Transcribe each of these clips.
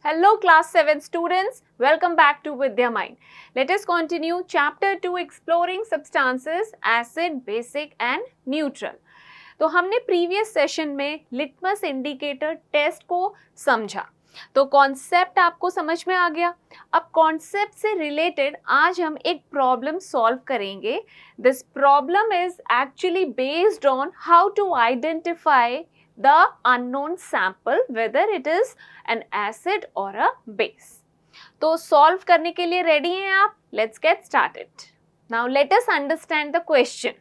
Hello class 7 students, welcome back to Vidya Mind. Let us continue chapter 2 exploring substances acid, basic and neutral. तो हमने previous session में litmus indicator test को समझा, तो concept आपको समझ में आ गया. अब कॉन्सेप्ट से रिलेटेड आज हम एक प्रॉब्लम सॉल्व करेंगे. This problem is actually based on how to identify the unknown sample whether it is an acid or a base. तो solve करने के लिए ready हैं आप? Let's get started. Now let us understand the question.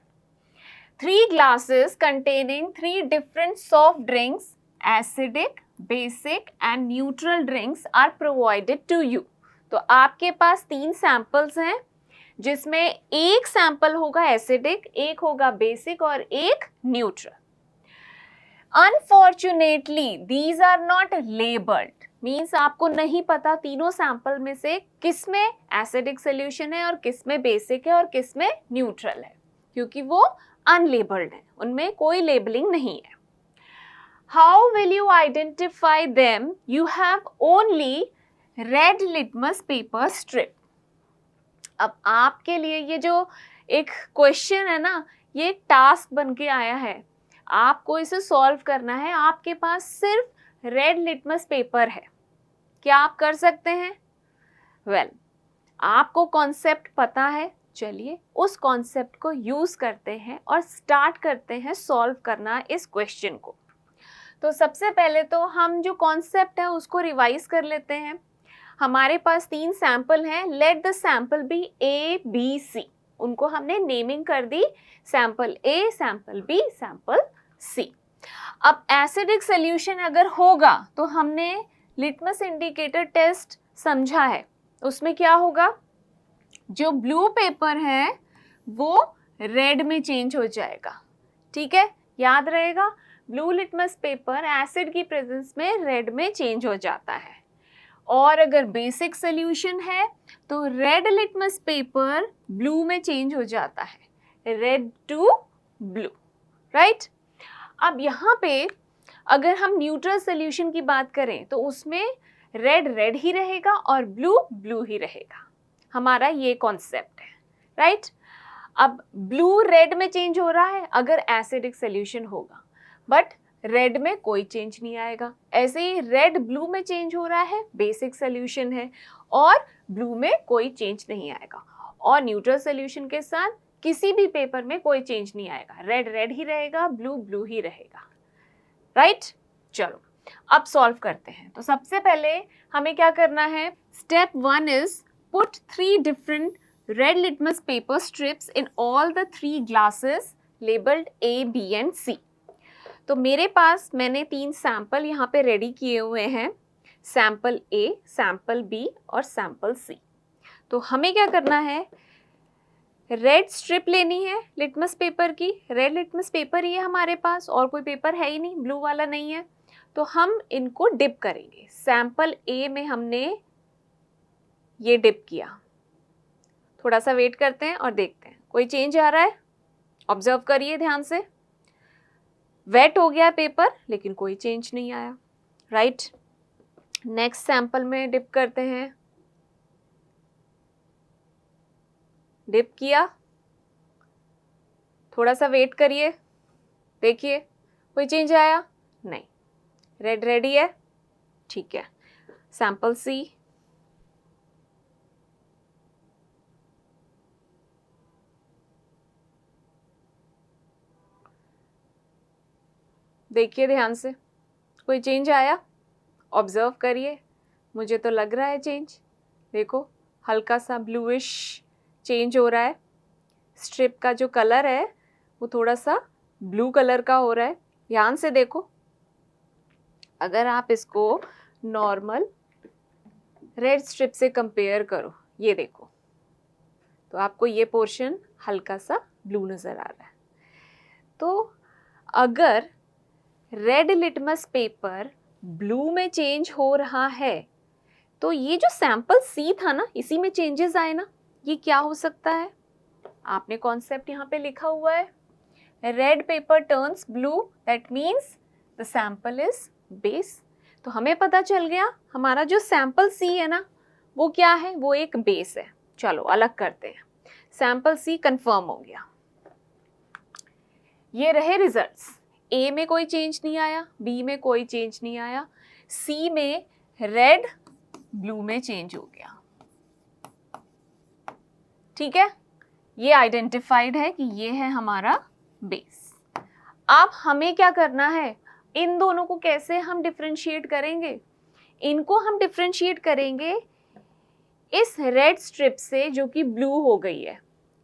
3 glasses containing 3 different soft drinks, acidic, basic and neutral drinks are provided to you. तो आपके पास 3 samples हैं जिसमें एक sample होगा acidic, एक होगा basic और एक neutral. Unfortunately, these are not labeled. Means आपको नहीं पता तीनों सैंपल में से किस में एसिडिक सोल्यूशन है और किस में बेसिक है और किस में न्यूट्रल है, क्योंकि वो अनलेबल्ड है, उनमें कोई लेबलिंग नहीं है. How will you identify them? You have only red litmus paper strip. अब आपके लिए ये जो एक क्वेश्चन है ना, ये टास्क बन के आया है. आपको इसे सॉल्व करना है. आपके पास सिर्फ रेड लिटमस पेपर है. क्या आप कर सकते हैं? वेल, आपको कॉन्सेप्ट पता है. चलिए उस कॉन्सेप्ट को यूज करते हैं और स्टार्ट करते हैं सॉल्व करना इस क्वेश्चन को. तो सबसे पहले तो हम जो कॉन्सेप्ट है उसको रिवाइज कर लेते हैं. हमारे पास 3 सैंपल हैं. Let the sample be A B C. उनको हमने नेमिंग कर दी, sample A, sample B, sample C. अब एसिडिक सोल्यूशन अगर होगा तो हमने लिटमस इंडिकेटर टेस्ट समझा है. उसमें क्या होगा, जो ब्लू पेपर है वो रेड में चेंज हो जाएगा. ठीक है, याद रहेगा, ब्लू लिटमस पेपर एसिड की प्रेजेंस में रेड में चेंज हो जाता है. और अगर बेसिक सोल्यूशन है तो रेड लिटमस पेपर ब्लू में चेंज हो जाता है, रेड टू ब्लू. राइट. अब यहाँ पे अगर हम न्यूट्रल सोल्यूशन की बात करें तो उसमें रेड रेड ही रहेगा और ब्लू ब्लू ही रहेगा. हमारा ये कॉन्सेप्ट है. राइट. अब ब्लू रेड में चेंज हो रहा है अगर एसिडिक सोल्यूशन होगा, बट रेड में कोई चेंज नहीं आएगा. ऐसे ही रेड ब्लू में चेंज हो रहा है, बेसिक सोल्यूशन है, और ब्लू में कोई चेंज नहीं आएगा. और न्यूट्रल सोल्यूशन के साथ किसी भी पेपर में कोई चेंज नहीं आएगा. रेड रेड ही रहेगा, ब्लू ब्लू ही रहेगा. राइट. चलो अब सॉल्व करते हैं. तो सबसे पहले हमें क्या करना है, step 1 is put 3 different red litmus paper strips in all the 3 glasses labelled A, B and C. तो मेरे पास मैंने 3 सैंपल यहाँ पे रेडी किए हुए हैं, सैंपल ए, सैंपल बी और सैंपल सी. तो हमें क्या करना है, रेड स्ट्रिप लेनी है लिटमस पेपर की. रेड लिटमस पेपर ही है हमारे पास, और कोई पेपर है ही नहीं, ब्लू वाला नहीं है. तो हम इनको डिप करेंगे. सैंपल ए में हमने ये डिप किया. थोड़ा सा वेट करते हैं और देखते हैं कोई चेंज आ रहा है. ऑब्जर्व करिए ध्यान से. वेट हो गया पेपर लेकिन कोई चेंज नहीं आया. राइट. नेक्स्ट सैंपल में डिप करते हैं. डिप किया, थोड़ा सा वेट करिए, देखिए कोई चेंज आया नहीं, रेड रेडी है. ठीक है. सैंपल सी, देखिए ध्यान से, कोई चेंज आया? ऑब्जर्व करिए. मुझे तो लग रहा है चेंज. देखो हल्का सा ब्लूइश चेंज हो रहा है. स्ट्रिप का जो कलर है वो थोड़ा सा ब्लू कलर का हो रहा है. ध्यान से देखो. अगर आप इसको नॉर्मल रेड स्ट्रिप से कंपेयर करो, ये देखो, तो आपको ये पोर्शन हल्का सा ब्लू नज़र आ रहा है. तो अगर रेड लिटमस पेपर ब्लू में चेंज हो रहा है तो ये जो सैंपल सी था ना, इसी में चेंजेस आए ना. ये क्या हो सकता है? आपने कॉन्सेप्ट यहाँ पे लिखा हुआ है, red pepper turns blue, that means the sample is base. तो हमें पता चल गया हमारा जो सैंपल सी है ना वो क्या है, वो एक बेस है। चलो अलग करते हैं, सैंपल सी कंफर्म हो गया। ये रहे रिजल्ट्स, ए में कोई चेंज नहीं आया, बी में कोई चेंज नहीं आया, सी में रेड ब्लू में चेंज हो गया। ठीक है, ये आइडेंटिफाइड है कि ये है हमारा बेस। अब हमें क्या करना है, इन दोनों को कैसे हम डिफरेंशिएट करेंगे? इनको हम डिफरेंशिएट करेंगे इस रेड स्ट्रिप से जो कि ब्लू हो गई है,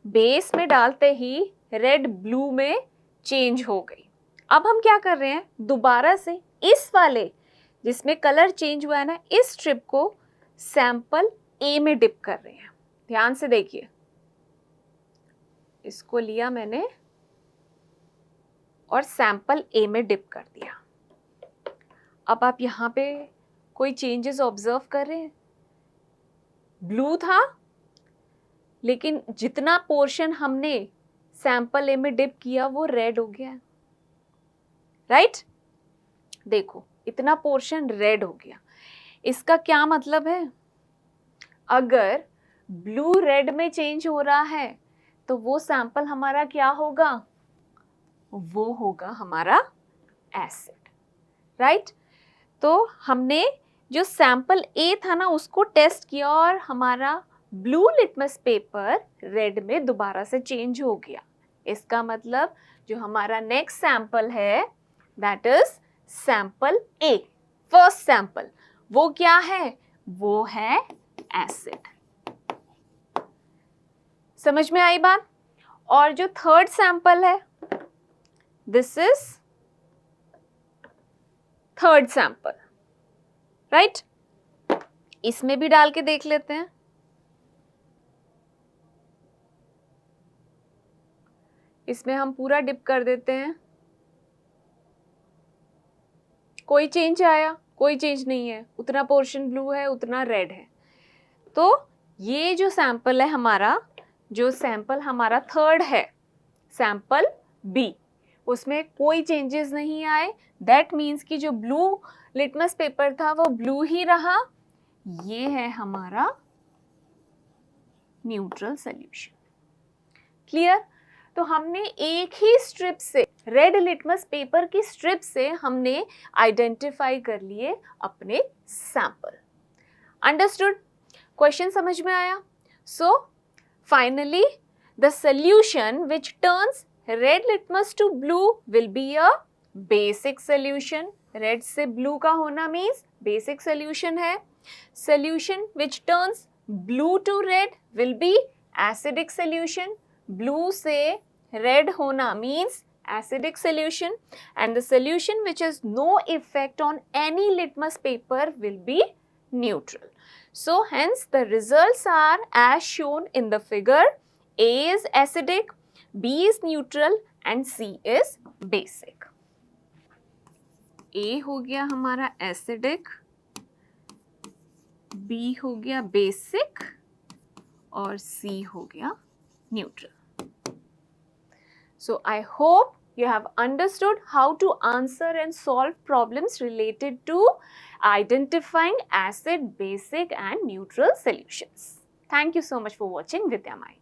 बेस में डालते ही रेड ब्लू में चेंज हो गई। अब हम क्या कर रहे हैं, दोबारा से इस वाले जिसमें कलर चेंज हुआ है ना, इस स्ट्रिप को सैंपल ए में डिप कर रहे हैं। ध्यान से देखिए, इसको लिया मैंने और सैंपल ए में डिप कर दिया। अब आप यहाँ पे कोई चेंजेस ऑब्जर्व कर रहे हैं? ब्लू था लेकिन जितना पोर्शन हमने सैंपल ए में डिप किया वो रेड हो गया, राइट? देखो इतना पोर्शन रेड हो गया। इसका क्या मतलब है, अगर ब्लू रेड में चेंज हो रहा है तो वो सैंपल हमारा क्या होगा, वो होगा हमारा एसिड, राइट? तो हमने जो सैंपल ए था ना उसको टेस्ट किया और हमारा ब्लू लिटमस पेपर रेड में दोबारा से चेंज हो गया। इसका मतलब जो हमारा नेक्स्ट सैंपल है that is sample A, first sample, वो क्या है, वो है एसिड। समझ में आई बात? और जो थर्ड सैंपल है this is third sample, right? इसमें भी डाल के देख लेते हैं। इसमें हम पूरा डिप कर देते हैं। कोई चेंज आया? कोई चेंज नहीं है, उतना पोर्शन ब्लू है उतना रेड है। तो ये जो सैंपल है हमारा, जो सैंपल हमारा थर्ड है सैंपल बी, उसमें कोई चेंजेस नहीं आए। दैट मीन्स कि जो ब्लू लिटमस पेपर था वो ब्लू ही रहा। ये है हमारा न्यूट्रल सॉल्यूशन। क्लियर? तो हमने एक ही स्ट्रिप से, रेड लिटमस पेपर की स्ट्रिप से हमने आइडेंटिफाई कर लिए अपने सैंपल। अंडरस्टूड? क्वेश्चन समझ में आया? So finally the solution which turns red litmus to blue will be a basic solution. Red से ब्लू का होना मीन्स बेसिक सॉल्यूशन है। Solution which turns blue to red will be acidic solution. Blue से red होना means acidic solution, and the solution which has no effect on any litmus paper will be neutral. So hence the results are as shown in the figure. A is acidic, B is neutral and C is basic. A हो गया हमारा acidic, B हो गया basic और C हो गया neutral. So I hope you have understood how to answer and solve problems related to identifying acid, basic and neutral solutions. Thank you so much for watching Vidyamai.